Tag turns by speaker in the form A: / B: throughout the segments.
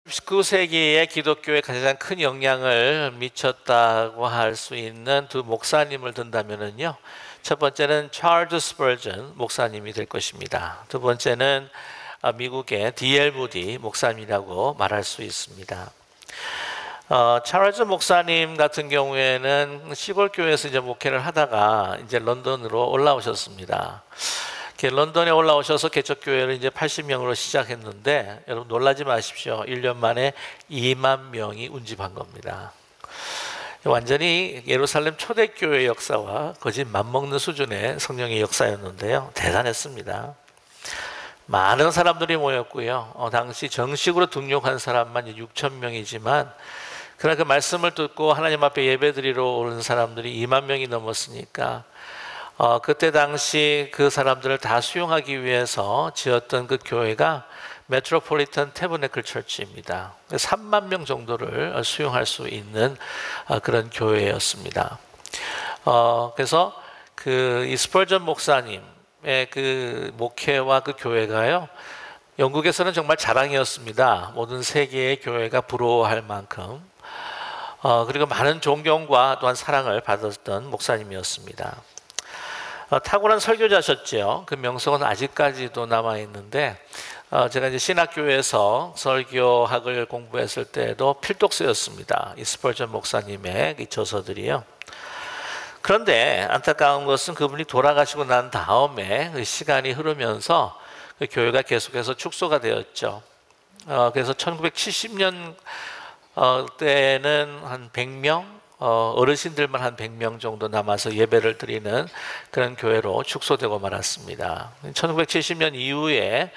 A: 19세기의 기독교에 가장 큰 영향을 미쳤다고 할 수 있는 두 목사님을 든다면은요, 첫 번째는 찰스 스퍼전 목사님이 될 것입니다. 두 번째는 미국의 D.L. 무디 목사님이라고 말할 수 있습니다. 찰스 목사님 같은 경우에는 시골 교회에서 이제 목회를 하다가 이제 런던으로 올라오셨습니다. 런던에 올라오셔서 개척교회를 이제 80명으로 시작했는데, 여러분 놀라지 마십시오. 1년 만에 2만 명이 운집한 겁니다. 완전히 예루살렘 초대교회 역사와 거짓 맞먹는 수준의 성령의 역사였는데요, 대단했습니다. 많은 사람들이 모였고요. 당시 정식으로 등록한 사람만 6천 명이지만, 그러나 그 말씀을 듣고 하나님 앞에 예배드리러 오는 사람들이 2만 명이 넘었으니까 그때 당시 그 사람들을 다 수용하기 위해서 지었던 그 교회가 메트로폴리탄 태버네클 처치입니다. 3만 명 정도를 수용할 수 있는 그런 교회였습니다. 그래서 이 스펄전 목사님의 그 목회와 그 교회가요, 영국에서는 정말 자랑이었습니다. 모든 세계의 교회가 부러워할 만큼. 그리고 많은 존경과 또한 사랑을 받았던 목사님이었습니다. 탁월한 설교자셨죠. 그 명성은 아직까지도 남아있는데, 제가 이제 신학교에서 설교학을 공부했을 때도 필독서였습니다. 이 스펄전 목사님의 이 저서들이요. 그런데 안타까운 것은 그분이 돌아가시고 난 다음에 그 시간이 흐르면서 그 교회가 계속해서 축소가 되었죠. 그래서 1970년 때는 한 100명, 어르신들만 한 100명 정도 남아서 예배를 드리는 그런 교회로 축소되고 말았습니다. 1970년 이후에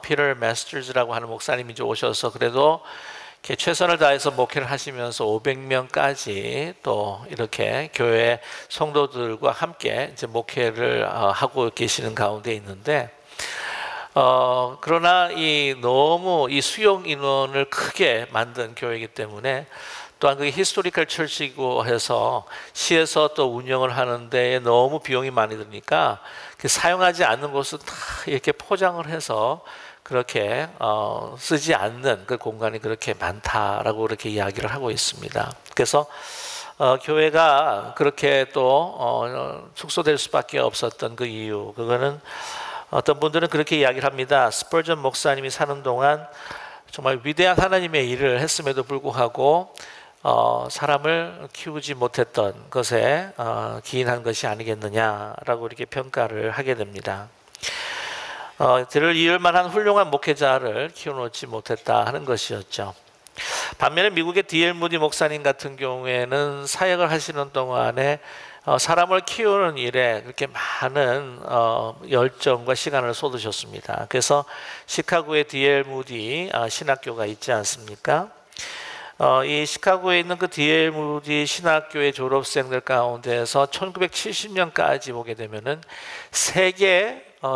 A: 피터 마스터즈라고 하는 목사님이 이제 오셔서 그래도 이렇게 최선을 다해서 목회를 하시면서 500명까지 또 이렇게 교회 성도들과 함께 이제 목회를 하고 계시는 가운데 있는데, 그러나 너무 이 수용 인원을 크게 만든 교회이기 때문에, 또한 그게 히스토리컬 철치고 해서 시에서 또 운영을 하는데 너무 비용이 많이 드니까 사용하지 않는 곳은 다 이렇게 포장을 해서 그렇게 쓰지 않는 그 공간이 그렇게 많다라고 그렇게 이야기를 하고 있습니다. 그래서 교회가 그렇게 또 축소될 수밖에 없었던 그 이유, 그거는 어떤 분들은 그렇게 이야기를 합니다. 스펄전 목사님이 사는 동안 정말 위대한 하나님의 일을 했음에도 불구하고 사람을 키우지 못했던 것에 기인한 것이 아니겠느냐라고 이렇게 평가를 하게 됩니다. 들을 이을 만한 훌륭한 목회자를 키워놓지 못했다 하는 것이었죠. 반면에 미국의 D.L. 무디 목사님 같은 경우에는 사역을 하시는 동안에 사람을 키우는 일에 그렇게 많은 열정과 시간을 쏟으셨습니다. 그래서 시카고의 D.L. 무디 신학교가 있지 않습니까? 이 시카고에 있는 그 D.L. 무디 신학교의 졸업생들 가운데서 1970년까지 보게 되면은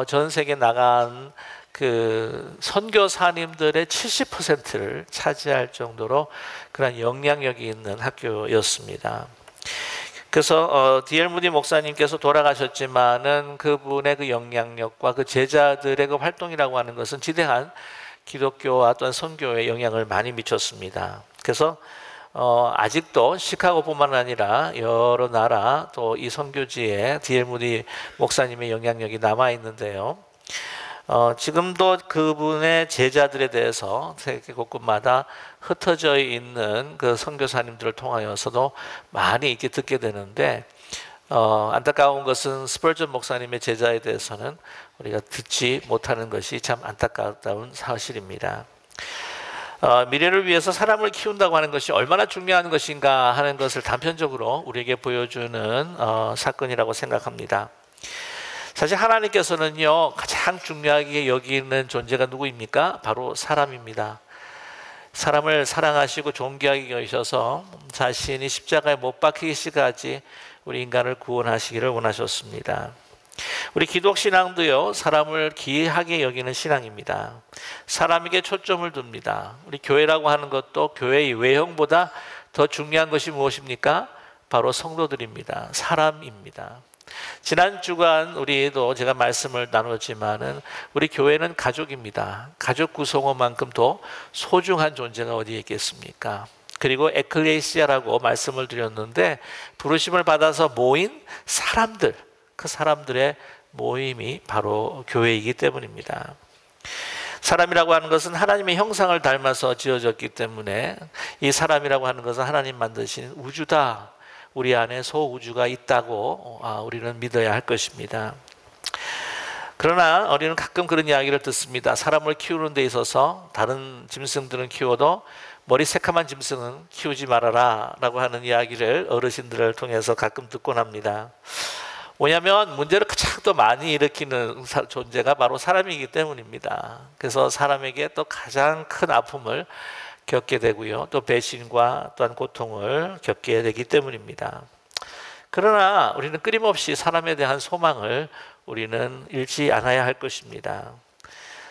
A: 전 세계 나간 그 선교사님들의 70%를 차지할 정도로 그런 영향력이 있는 학교였습니다. 그래서 D.L. 무디 목사님께서 돌아가셨지만은 그분의 그 영향력과 그 제자들의 그 활동이라고 하는 것은 지대한 기독교와 또한 선교에 영향을 많이 미쳤습니다. 그래서 아직도 시카고뿐만 아니라 여러 나라 또 이 선교지에 D.L. 무디 목사님의 영향력이 남아 있는데요. 지금도 그분의 제자들에 대해서 세계 곳곳마다 흩어져 있는 그 선교사님들을 통하여서도 많이 이렇게 듣게 되는데, 안타까운 것은 스펄전 목사님의 제자에 대해서는 우리가 듣지 못하는 것이 참 안타까운 사실입니다. 미래를 위해서 사람을 키운다고 하는 것이 얼마나 중요한 것인가 하는 것을 단편적으로 우리에게 보여주는 사건이라고 생각합니다. 사실 하나님께서는요, 가장 중요하게 여기는 존재가 누구입니까? 바로 사람입니다. 사람을 사랑하시고 존귀하게 여기셔서 자신이 십자가에 못 박히시기까지 우리 인간을 구원하시기를 원하셨습니다. 우리 기독신앙도요, 사람을 귀하게 여기는 신앙입니다. 사람에게 초점을 둡니다. 우리 교회라고 하는 것도 교회의 외형보다 더 중요한 것이 무엇입니까? 바로 성도들입니다. 사람입니다. 지난 주간 우리도 제가 말씀을 나눴지만은 우리 교회는 가족입니다. 가족 구성원만큼 더 소중한 존재가 어디에 있겠습니까? 그리고 에클레시아라고 말씀을 드렸는데 부르심을 받아서 모인 사람들, 그 사람들의 모임이 바로 교회이기 때문입니다. 사람이라고 하는 것은 하나님의 형상을 닮아서 지어졌기 때문에 이 사람이라고 하는 것은 하나님 만드신 우주다. 우리 안에 소우주가 있다고 우리는 믿어야 할 것입니다. 그러나 우리는 가끔 그런 이야기를 듣습니다. 사람을 키우는 데 있어서 다른 짐승들은 키워도 머리 새카만 짐승은 키우지 말아라 라고 하는 이야기를 어르신들을 통해서 가끔 듣곤 합니다. 뭐냐면 문제를 가장 또 많이 일으키는 존재가 바로 사람이기 때문입니다. 그래서 사람에게 또 가장 큰 아픔을 겪게 되고요. 또 배신과 또한 고통을 겪게 되기 때문입니다. 그러나 우리는 끊임없이 사람에 대한 소망을 우리는 잃지 않아야 할 것입니다.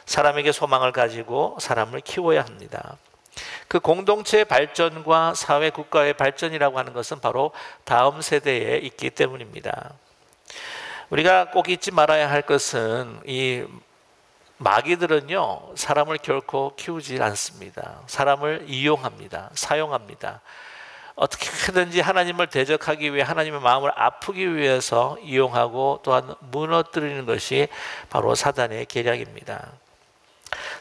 A: 사람에게 소망을 가지고 사람을 키워야 합니다. 그 공동체의 발전과 사회 국가의 발전이라고 하는 것은 바로 다음 세대에 있기 때문입니다. 우리가 꼭 잊지 말아야 할 것은 이 마귀들은요, 사람을 결코 키우지 않습니다. 사람을 이용합니다. 사용합니다. 어떻게든지 하나님을 대적하기 위해 하나님의 마음을 아프기 위해서 이용하고 또한 무너뜨리는 것이 바로 사단의 계략입니다.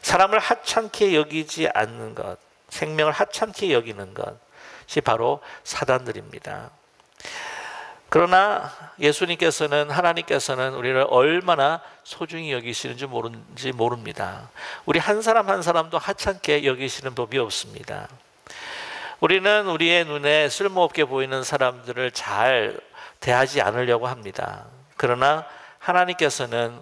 A: 사람을 하찮게 여기지 않는 것, 생명을 하찮게 여기는 것이 바로 사단들입니다. 그러나 예수님께서는, 하나님께서는 우리를 얼마나 소중히 여기시는지 모릅니다. 우리 한 사람 한 사람도 하찮게 여기시는 법이 없습니다. 우리는 우리의 눈에 쓸모없게 보이는 사람들을 잘 대하지 않으려고 합니다. 그러나 하나님께서는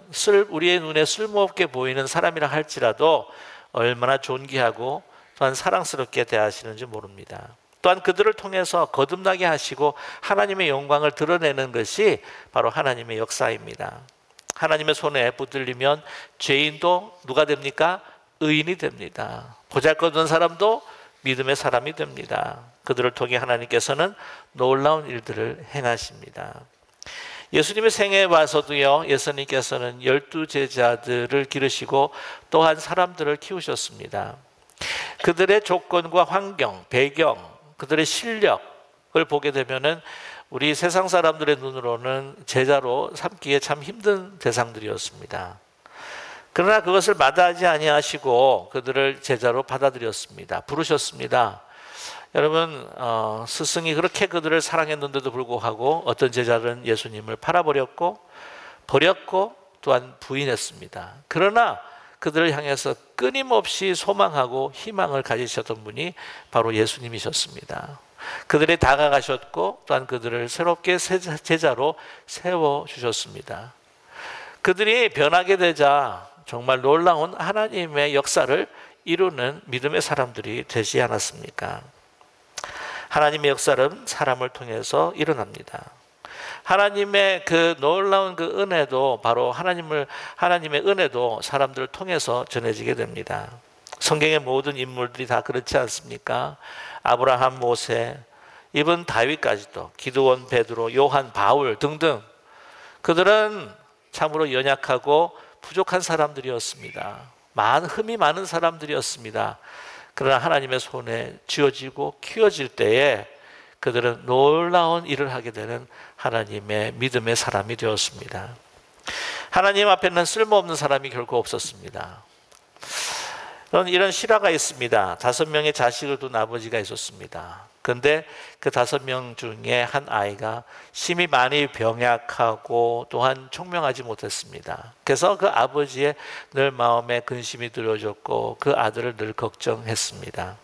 A: 우리의 눈에 쓸모없게 보이는 사람이라 할지라도 얼마나 존귀하고 또한 사랑스럽게 대하시는지 모릅니다. 또한 그들을 통해서 거듭나게 하시고 하나님의 영광을 드러내는 것이 바로 하나님의 역사입니다. 하나님의 손에 붙들리면 죄인도 누가 됩니까? 의인이 됩니다. 보잘것없는 사람도 믿음의 사람이 됩니다. 그들을 통해 하나님께서는 놀라운 일들을 행하십니다. 예수님의 생애에 와서도요, 예수님께서는 12제자들을 기르시고 또한 사람들을 키우셨습니다. 그들의 조건과 환경, 배경, 그들의 실력을 보게 되면은 우리 세상 사람들의 눈으로는 제자로 삼기에 참 힘든 대상들이었습니다. 그러나 그것을 마다하지 아니하시고 그들을 제자로 받아들였습니다. 부르셨습니다. 여러분, 스승이 그렇게 그들을 사랑했는데도 불구하고 어떤 제자들은 예수님을 팔아버렸고 버렸고 또한 부인했습니다. 그러나 그들을 향해서 끊임없이 소망하고 희망을 가지셨던 분이 바로 예수님이셨습니다. 그들이 다가가셨고 또한 그들을 새롭게 제자로 세워주셨습니다. 그들이 변하게 되자 정말 놀라운 하나님의 역사를 이루는 믿음의 사람들이 되지 않았습니까? 하나님의 역사는 사람을 통해서 일어납니다. 하나님의 그 놀라운 그 은혜도 바로 하나님의 은혜도 사람들을 통해서 전해지게 됩니다. 성경의 모든 인물들이 다 그렇지 않습니까? 아브라함, 모세, 이번 다윗까지도, 기드온, 베드로, 요한, 바울 등등, 그들은 참으로 연약하고 부족한 사람들이었습니다. 흠이 많은 사람들이었습니다. 그러나 하나님의 손에 쥐어지고 키워질 때에 그들은 놀라운 일을 하게 되는 하나님의 믿음의 사람이 되었습니다. 하나님 앞에는 쓸모없는 사람이 결코 없었습니다. 이런 실화가 있습니다. 5명의 자식을 둔 아버지가 있었습니다. 그런데 그 5명 중에 한 아이가 심히 많이 병약하고 또한 총명하지 못했습니다. 그래서 그 아버지의 늘 마음에 근심이 들어졌고 그 아들을 늘 걱정했습니다.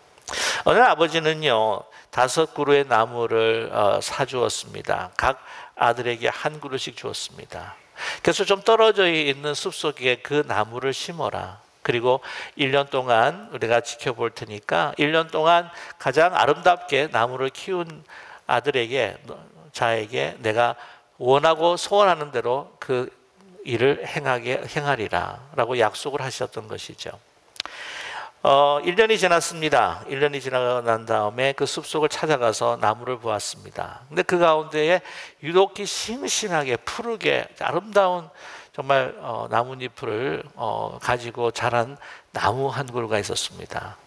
A: 어느 아버지는요, 5그루의 나무를 사주었습니다. 각 아들에게 한 그루씩 주었습니다. 그래서 좀 떨어져 있는 숲속에 그 나무를 심어라. 그리고 1년 동안 우리가 지켜볼 테니까 1년 동안 가장 아름답게 나무를 키운 자에게 내가 원하고 소원하는 대로 그 일을 행하리라 라고 약속을 하셨던 것이죠. 1년이 지났습니다. 1년이 지나고 난 다음에 그 숲속을 찾아가서 나무를 보았습니다. 근데 그 가운데에 유독히 싱싱하게 푸르게 아름다운 정말 나뭇잎을 가지고 자란 나무 한 그루가 있었습니다.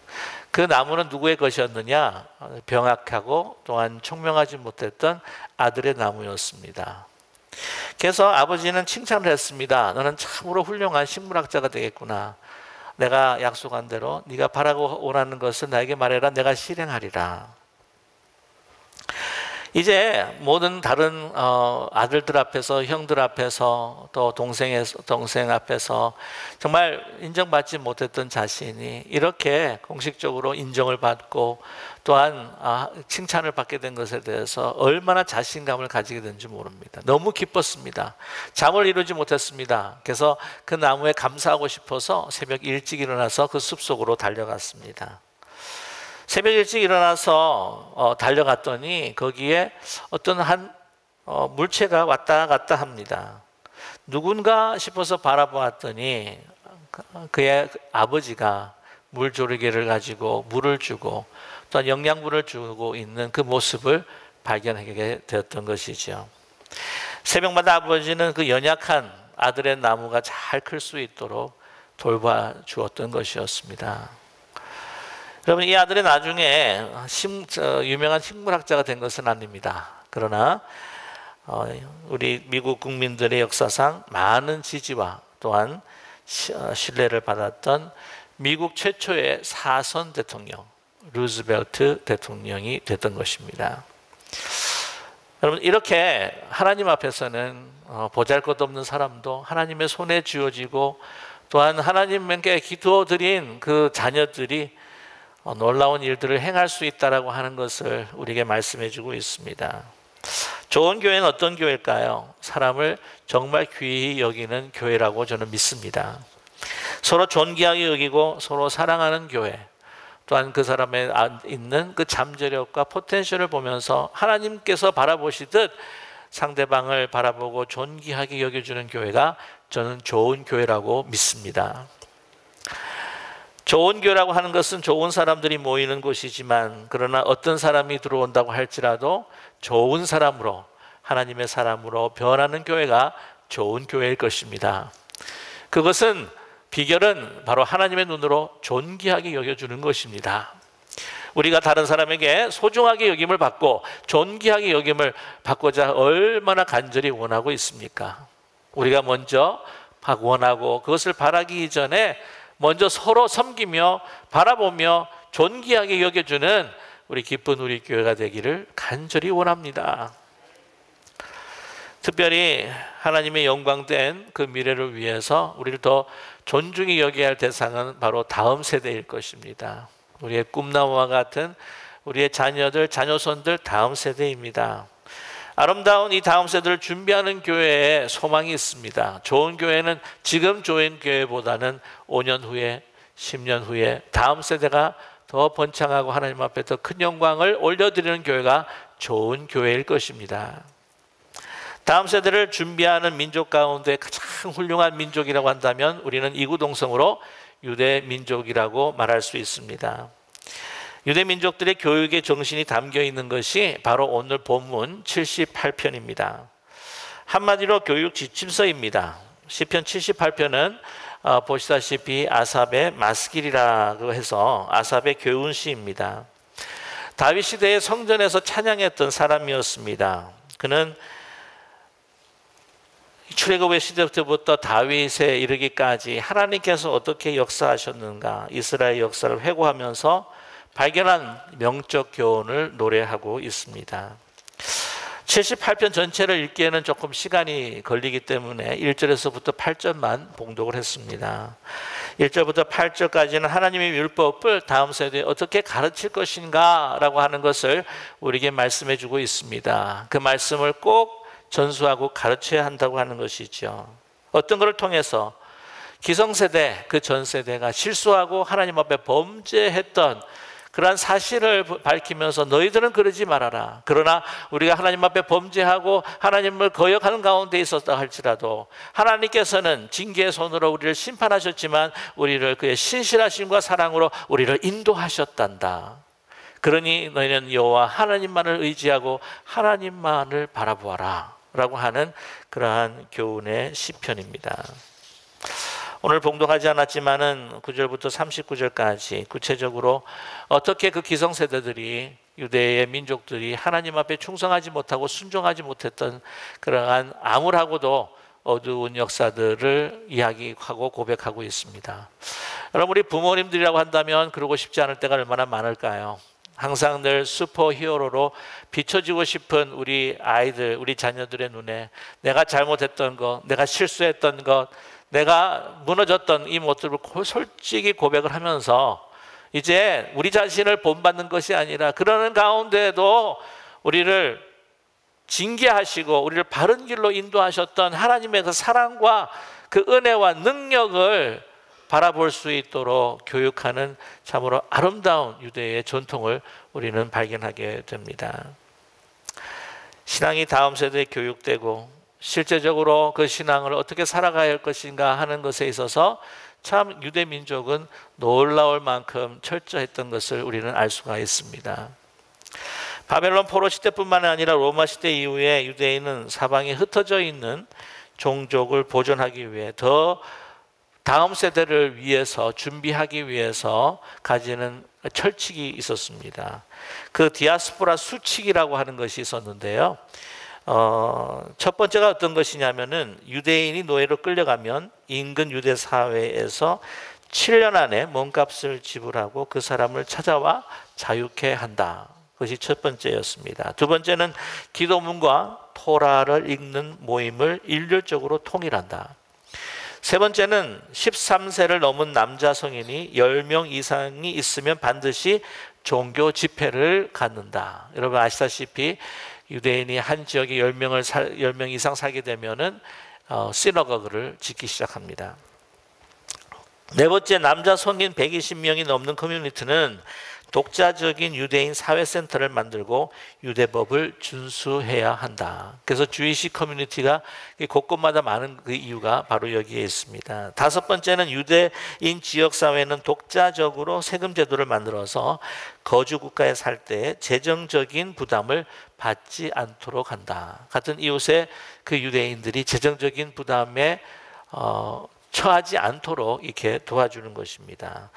A: 그 나무는 누구의 것이었느냐? 병약하고 또한 총명하지 못했던 아들의 나무였습니다. 그래서 아버지는 칭찬을 했습니다. 너는 참으로 훌륭한 식물학자가 되겠구나. 내가 약속한 대로 네가 바라고 원하는 것을 나에게 말해라. 내가 실행하리라. 이제 모든 다른 아들들 앞에서, 형들 앞에서, 또 동생 앞에서 정말 인정받지 못했던 자신이 이렇게 공식적으로 인정을 받고 또한 칭찬을 받게 된 것에 대해서 얼마나 자신감을 가지게 된지 모릅니다. 너무 기뻤습니다. 잠을 이루지 못했습니다. 그래서 그 나무에 감사하고 싶어서 새벽 일찍 일어나서 그 숲속으로 달려갔습니다. 새벽 일찍 일어나서 달려갔더니 거기에 어떤 한 물체가 왔다 갔다 합니다. 누군가 싶어서 바라보았더니 그의 아버지가 물조리개를 가지고 물을 주고 또한 영양분을 주고 있는 그 모습을 발견하게 되었던 것이죠. 새벽마다 아버지는 그 연약한 아들의 나무가 잘 클 수 있도록 돌봐주었던 것이었습니다. 여러분, 이 아들이 나중에 유명한 식물학자가 된 것은 아닙니다. 그러나 우리 미국 국민들의 역사상 많은 지지와 또한 신뢰를 받았던 미국 최초의 사선 대통령 루즈벨트 대통령이 됐던 것입니다. 여러분, 이렇게 하나님 앞에서는 보잘것없는 사람도 하나님의 손에 쥐어지고 또한 하나님께 기도드린 그 자녀들이 놀라운 일들을 행할 수 있다라고 하는 것을 우리에게 말씀해 주고 있습니다. 좋은 교회는 어떤 교회일까요? 사람을 정말 귀히 여기는 교회라고 저는 믿습니다. 서로 존귀하게 여기고 서로 사랑하는 교회, 또한 그 사람에 있는 그 잠재력과 포텐셜을 보면서 하나님께서 바라보시듯 상대방을 바라보고 존귀하게 여겨주는 교회가 저는 좋은 교회라고 믿습니다. 좋은 교회라고 하는 것은 좋은 사람들이 모이는 곳이지만, 그러나 어떤 사람이 들어온다고 할지라도 좋은 사람으로, 하나님의 사람으로 변하는 교회가 좋은 교회일 것입니다. 그것은 비결은 바로 하나님의 눈으로 존귀하게 여겨주는 것입니다. 우리가 다른 사람에게 소중하게 여김을 받고 존귀하게 여김을 받고자 얼마나 간절히 원하고 있습니까? 우리가 먼저 원하고 그것을 바라기 이전에 먼저 서로 섬기며 바라보며 존귀하게 여겨주는 우리 기쁜 우리 교회가 되기를 간절히 원합니다. 특별히 하나님의 영광된 그 미래를 위해서 우리를 더 존중히 여겨야 할 대상은 바로 다음 세대일 것입니다. 우리의 꿈나무와 같은 우리의 자녀들, 자녀손들 다음 세대입니다. 아름다운 이 다음 세대를 준비하는 교회에 소망이 있습니다. 좋은 교회는 지금 좋은 교회보다는 5년 후에, 10년 후에 다음 세대가 더 번창하고 하나님 앞에 더 큰 영광을 올려드리는 교회가 좋은 교회일 것입니다. 다음 세대를 준비하는 민족 가운데 가장 훌륭한 민족이라고 한다면 우리는 이구동성으로 유대 민족이라고 말할 수 있습니다. 유대 민족들의 교육의 정신이 담겨 있는 것이 바로 오늘 본문 78편입니다. 한마디로 교육 지침서입니다. 시편 78편은 보시다시피 아삽의 마스길이라고 해서 아삽의 교훈시입니다. 다윗 시대의 성전에서 찬양했던 사람이었습니다. 그는 출애굽의 시대부터 다윗에 이르기까지 하나님께서 어떻게 역사하셨는가, 이스라엘 역사를 회고하면서 발견한 명적 교훈을 노래하고 있습니다. 78편 전체를 읽기에는 조금 시간이 걸리기 때문에 1절에서부터 8절만 봉독을 했습니다. 1절부터 8절까지는 하나님의 율법을 다음 세대에 어떻게 가르칠 것인가 라고 하는 것을 우리에게 말씀해 주고 있습니다. 그 말씀을 꼭 전수하고 가르쳐야 한다고 하는 것이죠. 어떤 것을 통해서 기성세대, 그 전 세대가 실수하고 하나님 앞에 범죄했던 그러한 사실을 밝히면서 너희들은 그러지 말아라. 그러나 우리가 하나님 앞에 범죄하고 하나님을 거역하는 가운데 있었다 할지라도 하나님께서는 징계의 손으로 우리를 심판하셨지만 우리를 그의 신실하심과 사랑으로 우리를 인도하셨단다. 그러니 너희는 여호와 하나님만을 의지하고 하나님만을 바라보아라 라고 하는 그러한 교훈의 시편입니다. 오늘 봉독하지 않았지만은 9절부터 39절까지 구체적으로 어떻게 그 기성세대들이 유대의 민족들이 하나님 앞에 충성하지 못하고 순종하지 못했던 그러한 암울하고도 어두운 역사들을 이야기하고 고백하고 있습니다. 여러분, 우리 부모님들이라고 한다면 그러고 싶지 않을 때가 얼마나 많을까요? 항상 늘 슈퍼히어로로 비춰지고 싶은 우리 아이들, 우리 자녀들의 눈에 내가 잘못했던 것, 내가 실수했던 것, 내가 무너졌던 이 모습을 솔직히 고백을 하면서 이제 우리 자신을 본받는 것이 아니라 그러는 가운데에도 우리를 징계하시고 우리를 바른 길로 인도하셨던 하나님의 그 사랑과 그 은혜와 능력을 바라볼 수 있도록 교육하는 참으로 아름다운 유대의 전통을 우리는 발견하게 됩니다. 신앙이 다음 세대에 교육되고 실제적으로 그 신앙을 어떻게 살아가야 할 것인가 하는 것에 있어서 참 유대 민족은 놀라울 만큼 철저했던 것을 우리는 알 수가 있습니다. 바벨론 포로 시대뿐만 아니라 로마 시대 이후에 유대인은 사방에 흩어져 있는 종족을 보존하기 위해 더 다음 세대를 위해서 준비하기 위해서 가지는 철칙이 있었습니다. 그 디아스포라 수칙이라고 하는 것이 있었는데요. 첫 번째가 어떤 것이냐면은 유대인이 노예로 끌려가면 인근 유대 사회에서 7년 안에 몸값을 지불하고 그 사람을 찾아와 자유케 한다. 그것이 첫 번째였습니다. 두 번째는 기도문과 토라를 읽는 모임을 일률적으로 통일한다. 세 번째는 13세를 넘은 남자 성인이 10명 이상이 있으면 반드시 종교 집회를 갖는다. 여러분 아시다시피 유대인이 한 지역에 10명 이상 살게 되면은 시너거그를 짓기 시작합니다. 네 번째, 남자 성인 120명이 넘는 커뮤니티는 독자적인 유대인 사회센터를 만들고 유대법을 준수해야 한다. 그래서 주이시 커뮤니티가 곳곳마다 많은 그 이유가 바로 여기에 있습니다. 다섯 번째는 유대인 지역사회는 독자적으로 세금 제도를 만들어서 거주 국가에 살 때 재정적인 부담을 받지 않도록 한다. 같은 이웃에 그 유대인들이 재정적인 부담에 처하지 않도록 이렇게 도와주는 것입니다.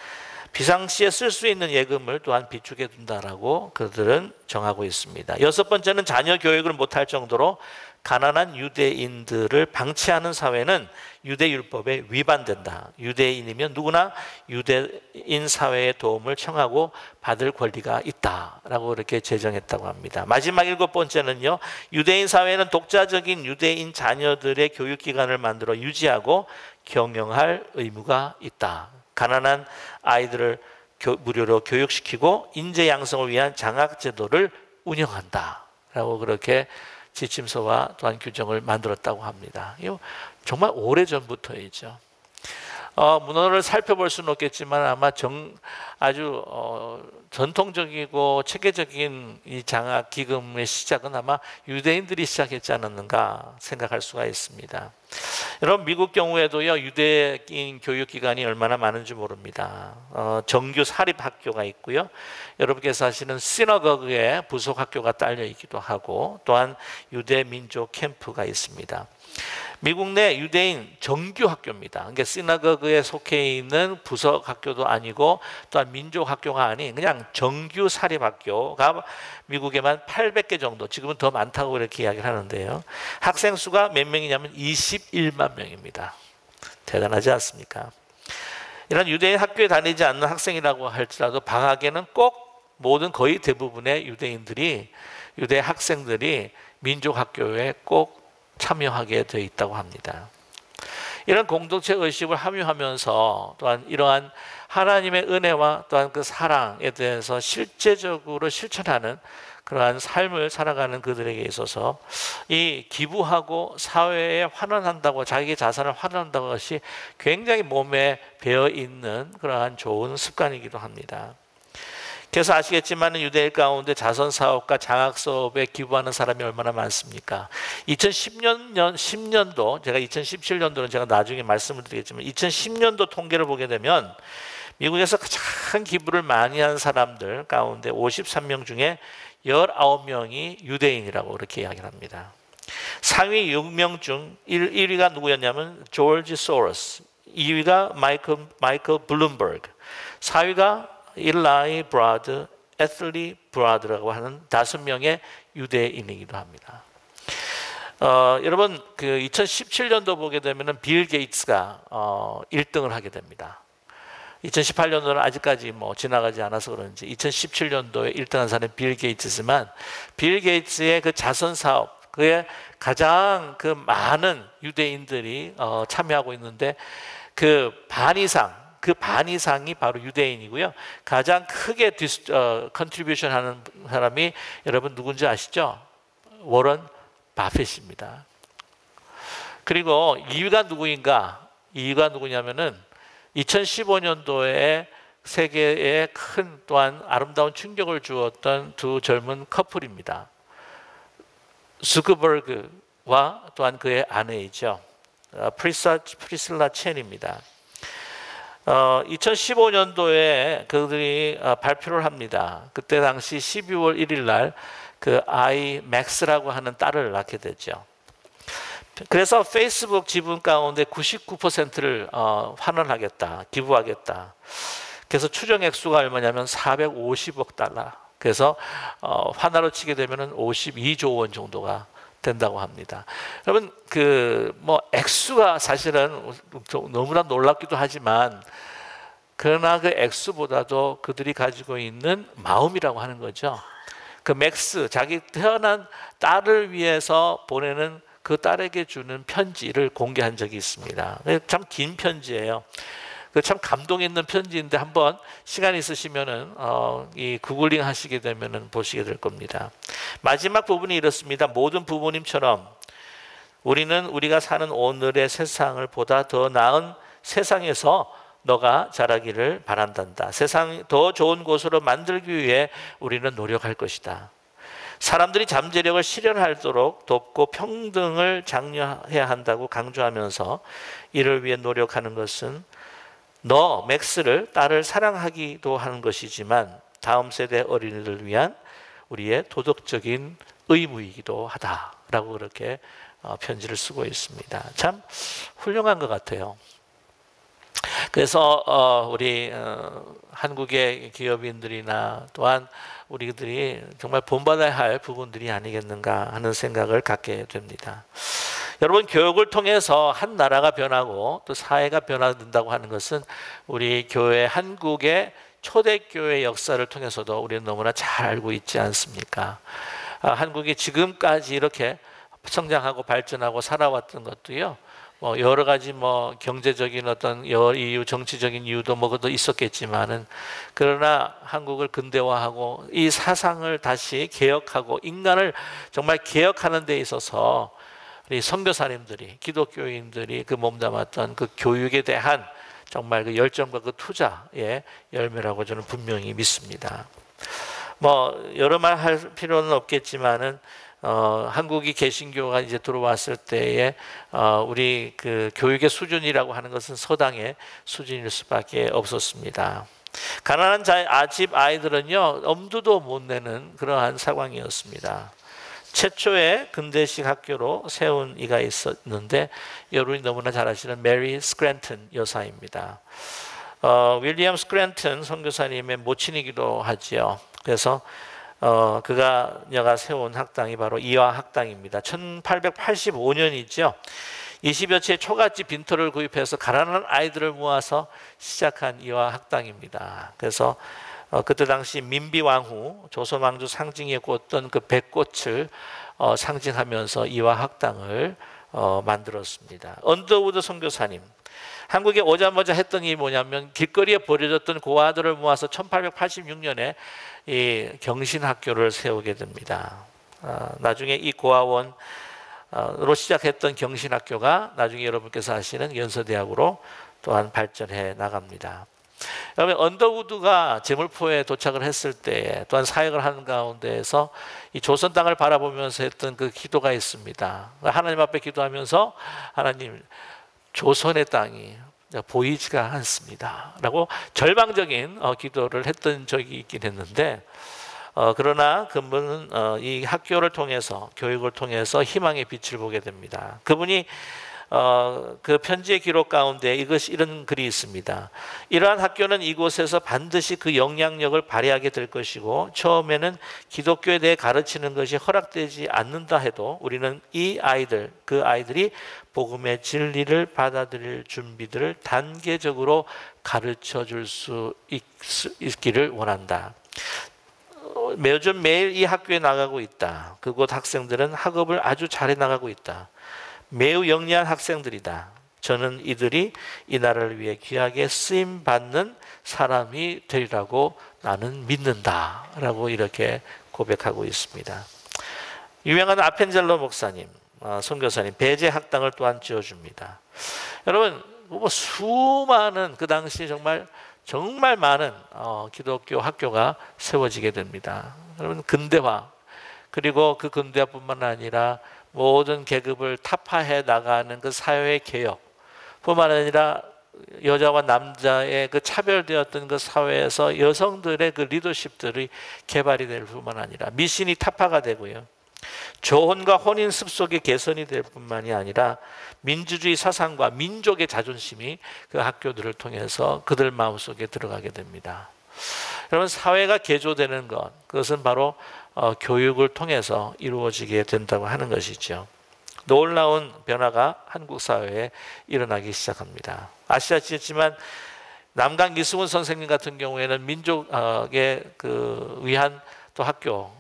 A: 비상시에 쓸 수 있는 예금을 또한 비축해 둔다라고 그들은 정하고 있습니다. 여섯 번째는 자녀 교육을 못할 정도로 가난한 유대인들을 방치하는 사회는 유대율법에 위반된다. 유대인이면 누구나 유대인 사회의 도움을 청하고 받을 권리가 있다라고 이렇게 제정했다고 합니다. 마지막 일곱 번째는요, 유대인 사회는 독자적인 유대인 자녀들의 교육기관을 만들어 유지하고 경영할 의무가 있다. 가난한 아이들을 무료로 교육시키고 인재 양성을 위한 장학 제도를 운영한다 라고 그렇게 지침서와 또한 규정을 만들었다고 합니다. 이거 정말 오래전부터이죠. 문헌을 살펴볼 수는 없겠지만 아마 아주 전통적이고 체계적인 이 장학 기금의 시작은 아마 유대인들이 시작했지 않았는가 생각할 수가 있습니다. 여러분, 미국 경우에도요, 유대인 교육기관이 얼마나 많은지 모릅니다. 정규 사립학교가 있고요, 여러분께서 아시는 시너거그에 부속학교가 딸려 있기도 하고, 또한 유대민족 캠프가 있습니다. 미국 내 유대인 정규학교입니다. 그러니까 시너거그에 속해 있는 부속학교도 아니고 또한 민족학교가 아닌 그냥 정규 사립학교가 미국에만 800개 정도, 지금은 더 많다고 이렇게 이야기를 하는데요. 학생 수가 몇 명이냐면 21만 명입니다. 대단하지 않습니까? 이런 유대인 학교에 다니지 않는 학생이라고 할지라도 방학에는 꼭 거의 대부분의 유대 학생들이 민족학교에 꼭 참여하게 되어 있다고 합니다. 이런 공동체 의식을 함유하면서 또한 이러한 하나님의 은혜와 또한 그 사랑에 대해서 실제적으로 실천하는 그러한 삶을 살아가는 그들에게 있어서 이 기부하고 사회에 환원한다고, 자기의 자산을 환원한다는 것이 굉장히 몸에 배어 있는 그러한 좋은 습관이기도 합니다. 그래서 아시겠지만 유대인 가운데 자선 사업과 장학 사업에 기부하는 사람이 얼마나 많습니까? 10년도 제가 2017년도는 제가 나중에 말씀을 드리겠지만 2010년도 통계를 보게 되면 미국에서 가장 기부를 많이 한 사람들 가운데 53명 중에 19명이 유대인이라고 그렇게 이야기를 합니다. 상위 6명 중 1위가 누구였냐면 조지 소로스, 2위가 마이클 블룸버그, 4위가 일라이 브라드, 에슬리 브라드라고 하는 5명의 유대인이기도 합니다. 여러분 그 2017년도 보게 되면은 빌 게이츠가 1등을 하게 됩니다. 2018년도는 아직까지 뭐 지나가지 않아서 그런지 2017년도에 1등한 사람은 빌 게이츠지만 빌 게이츠의 그 자선 사업 그에 가장 그 많은 유대인들이 참여하고 있는데 그 반 이상이 바로 유대인이고요. 가장 크게 컨트리뷰션 하는 사람이 여러분 누군지 아시죠? 워런 바핏입니다. 그리고 2위가 누구인가? 2위가 누구냐면은 2015년도에 세계에 큰 또한 아름다운 충격을 주었던 두 젊은 커플입니다. zuckerberg와 또한 그의 아내이죠. 프리실라 첸입니다. 2015년도에 그들이 발표를 합니다. 그때 당시 12월 1일 날 그 아이 맥스라고 하는 딸을 낳게 되죠. 그래서 페이스북 지분 가운데 99%를 환원하겠다, 기부하겠다. 그래서 추정 액수가 얼마냐면 450억 달러. 그래서 환화로 치게 되면은 52조 원 정도가 된다고 합니다. 여러분 그 뭐 액수가 사실은 너무나 놀랍기도 하지만 그러나 그 액수보다도 그들이 가지고 있는 마음이라고 하는 거죠. 그 맥스 자기 태어난 딸을 위해서 보내는 그 딸에게 주는 편지를 공개한 적이 있습니다. 참 긴 편지예요. 참 감동 있는 편지인데 한번 시간 있으시면은 이 구글링 하시게 되면은 보시게 될 겁니다. 마지막 부분이 이렇습니다. 모든 부모님처럼 우리는 우리가 사는 오늘의 세상을 보다 더 나은 세상에서 너가 자라기를 바란단다. 세상 더 좋은 곳으로 만들기 위해 우리는 노력할 것이다. 사람들이 잠재력을 실현하도록 돕고 평등을 장려해야 한다고 강조하면서 이를 위해 노력하는 것은 너 맥스를 딸을 사랑하기도 하는 것이지만 다음 세대 어린이를 위한 우리의 도덕적인 의무이기도 하다라고 그렇게 편지를 쓰고 있습니다. 참 훌륭한 것 같아요. 그래서 우리 한국의 기업인들이나 또한 우리들이 정말 본받아야 할 부분들이 아니겠는가 하는 생각을 갖게 됩니다. 여러분 교육을 통해서 한 나라가 변하고 또 사회가 변화된다고 하는 것은 우리 교회 한국의 초대교회 역사를 통해서도 우리는 너무나 잘 알고 있지 않습니까? 한국이 지금까지 이렇게 성장하고 발전하고 살아왔던 것도요. 뭐 여러 가지 뭐 경제적인 어떤 이유, 정치적인 이유도 뭐도 있었겠지만은 그러나 한국을 근대화하고 이 사상을 다시 개혁하고 인간을 정말 개혁하는 데 있어서 우리 선교사님들이 기독교인들이 그 몸담았던 그 교육에 대한 정말 그 열정과 그 투자의 열매라고 저는 분명히 믿습니다. 뭐 여러 말 할 필요는 없겠지만은 한국이 개신교가 이제 들어왔을 때에 우리 그 교육의 수준이라고 하는 것은 서당의 수준일 수밖에 없었습니다. 가난한 집 아이들은요 엄두도 못 내는 그러한 상황이었습니다. 최초의 근대식 학교로 세운 이가 있었는데 여러분이 너무나 잘 아시는 메리 스크랜튼 여사입니다. 윌리엄 스크랜튼 선교사님의 모친이기도 하지요. 그래서 그가 세운 학당이 바로 이화 학당입니다. 1885년이죠. 20여 채의 초가집 빈터를 구입해서 가난한 아이들을 모아서 시작한 이화 학당입니다. 그래서 그때 당시 민비왕후 조선왕조 상징에 꽂던 그 백꽃을 상징하면서 이화 학당을 만들었습니다. 언더우드 선교사님 한국에 오자마자 했던 일이 뭐냐면 길거리에 버려졌던 고아들을 모아서 1886년에 이 경신학교를 세우게 됩니다. 나중에 이 고아원으로 시작했던 경신학교가 나중에 여러분께서 아시는 연서대학으로 또한 발전해 나갑니다. 그다음에 언더우드가 제물포에 도착을 했을 때 또한 사역을 하는 가운데에서 이 조선 땅을 바라보면서 했던 그 기도가 있습니다. 하나님 앞에 기도하면서 하나님, 조선의 땅이 보이지가 않습니다 라고 절망적인 기도를 했던 적이 있긴 했는데, 그러나 그분은 이 학교를 통해서, 교육을 통해서 희망의 빛을 보게 됩니다. 그분이 그 편지의 기록 가운데 이런 글이 있습니다. 이러한 학교는 이곳에서 반드시 그 영향력을 발휘하게 될 것이고, 처음에는 기독교에 대해 가르치는 것이 허락되지 않는다 해도 우리는 그 아이들이 복음의 진리를 받아들일 준비들을 단계적으로 가르쳐 줄 수 있기를 원한다. 요즘 매일 이 학교에 나가고 있다. 그곳 학생들은 학업을 아주 잘해 나가고 있다. 매우 영리한 학생들이다. 저는 이들이 이 나라를 위해 귀하게 쓰임 받는 사람이 되리라고 나는 믿는다 라고 이렇게 고백하고 있습니다. 유명한 아펜젤로 목사님, 선교사님, 배제 학당을 또한 지어줍니다. 여러분, 수많은, 그 당시 정말 많은 기독교 학교가 세워지게 됩니다. 여러분, 근대화, 그리고 그 근대화뿐만 아니라 모든 계급을 타파해 나가는 그 사회의 개혁 뿐만 아니라 여자와 남자의 그 차별되었던 그 사회에서 여성들의 그 리더십들이 개발이 될 뿐만 아니라 미신이 타파가 되고요, 조혼과 혼인 습속의 개선이 될 뿐만이 아니라 민주주의 사상과 민족의 자존심이 그 학교들을 통해서 그들 마음속에 들어가게 됩니다. 여러분, 사회가 개조되는 것, 그것은 바로 교육을 통해서 이루어지게 된다고 하는 것이죠. 놀라운 변화가 한국 사회에 일어나기 시작합니다. 아시다시피 남강 이승훈 선생님 같은 경우에는 민족에 위한 또 학교,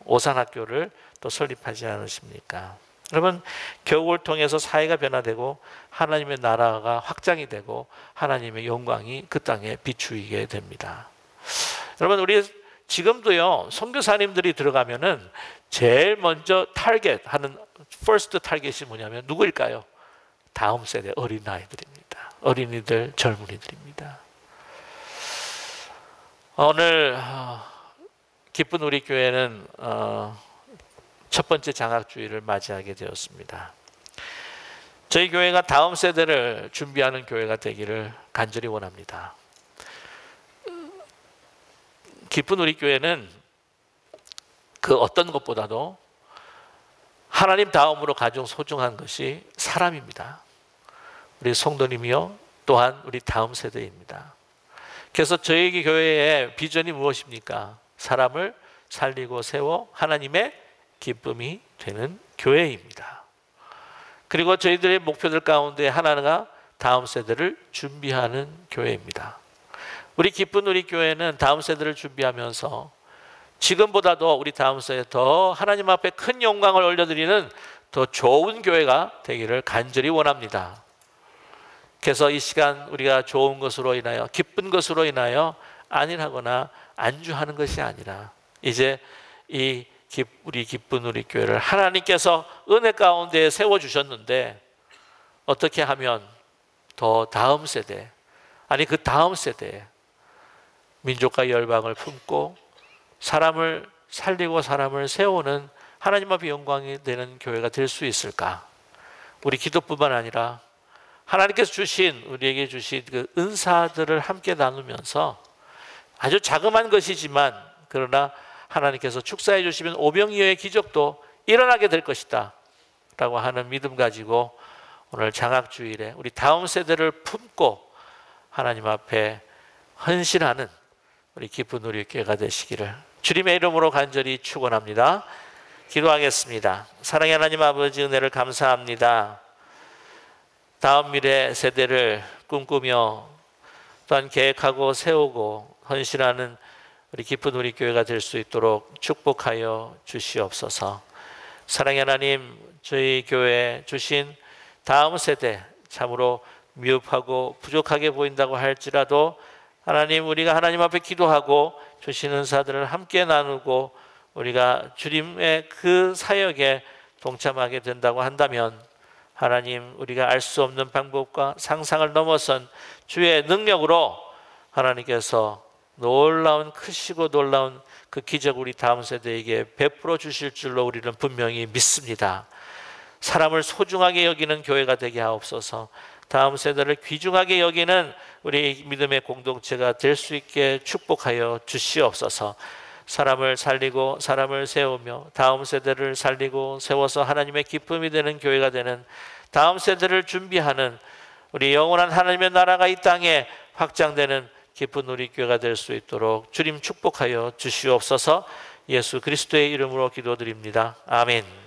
A: 오산학교를 또 설립하지 않으십니까? 여러분, 교육을 통해서 사회가 변화되고 하나님의 나라가 확장이 되고 하나님의 영광이 그 땅에 비추이게 됩니다. 여러분, 우리 지금도요, 선교사님들이 들어가면은 제일 먼저 타겟하는 first 타겟이 뭐냐면 누구일까요? 다음 세대 어린아이들입니다. 어린이들, 젊은이들입니다. 오늘 기쁜 우리 교회는 첫 번째 장학주일을 맞이하게 되었습니다. 저희 교회가 다음 세대를 준비하는 교회가 되기를 간절히 원합니다. 기쁜 우리 교회는 그 어떤 것보다도 하나님 다음으로 가장 소중한 것이 사람입니다. 우리 성도님이요, 또한 우리 다음 세대입니다. 그래서 저희 교회의 비전이 무엇입니까? 사람을 살리고 세워 하나님의 기쁨이 되는 교회입니다. 그리고 저희들의 목표들 가운데 하나가 다음 세대를 준비하는 교회입니다. 우리 기쁜 우리 교회는 다음 세대를 준비하면서 지금보다도 우리 다음 세대에 더 하나님 앞에 큰 영광을 올려드리는 더 좋은 교회가 되기를 간절히 원합니다. 그래서 이 시간 우리가 좋은 것으로 인하여, 기쁜 것으로 인하여 안일하거나 안주하는 것이 아니라, 이제 우리 기쁜 우리 교회를 하나님께서 은혜 가운데 세워주셨는데 어떻게 하면 더 다음 세대, 아니 그 다음 세대에 민족과 열방을 품고 사람을 살리고 사람을 세우는 하나님 앞에 영광이 되는 교회가 될 수 있을까? 우리 기도뿐만 아니라 하나님께서 우리에게 주신 그 은사들을 함께 나누면서 아주 자그마한 것이지만, 그러나 하나님께서 축사해 주시면 오병이어의 기적도 일어나게 될 것이다 라고 하는 믿음 가지고 오늘 장학주일에 우리 다음 세대를 품고 하나님 앞에 헌신하는 우리 기쁜 우리 교회가 되시기를 주님의 이름으로 간절히 축원합니다. 기도하겠습니다. 사랑의 하나님 아버지, 은혜를 감사합니다. 다음 미래 세대를 꿈꾸며 또한 계획하고 세우고 헌신하는 우리 기쁜 우리 교회가 될 수 있도록 축복하여 주시옵소서. 사랑의 하나님, 저희 교회에 주신 다음 세대 참으로 미흡하고 부족하게 보인다고 할지라도 하나님, 우리가 하나님 앞에 기도하고 주신 은사들을 함께 나누고 우리가 주님의 그 사역에 동참하게 된다고 한다면 하나님, 우리가 알 수 없는 방법과 상상을 넘어선 주의 능력으로 하나님께서 놀라운 크시고 놀라운 그 기적 우리 다음 세대에게 베풀어 주실 줄로 우리는 분명히 믿습니다. 사람을 소중하게 여기는 교회가 되게 하옵소서. 다음 세대를 귀중하게 여기는 우리 믿음의 공동체가 될 수 있게 축복하여 주시옵소서. 사람을 살리고 사람을 세우며 다음 세대를 살리고 세워서 하나님의 기쁨이 되는 교회가 되는, 다음 세대를 준비하는 우리 영원한 하나님의 나라가 이 땅에 확장되는 기쁜 우리 교회가 될 수 있도록 주님 축복하여 주시옵소서. 예수 그리스도의 이름으로 기도드립니다. 아멘.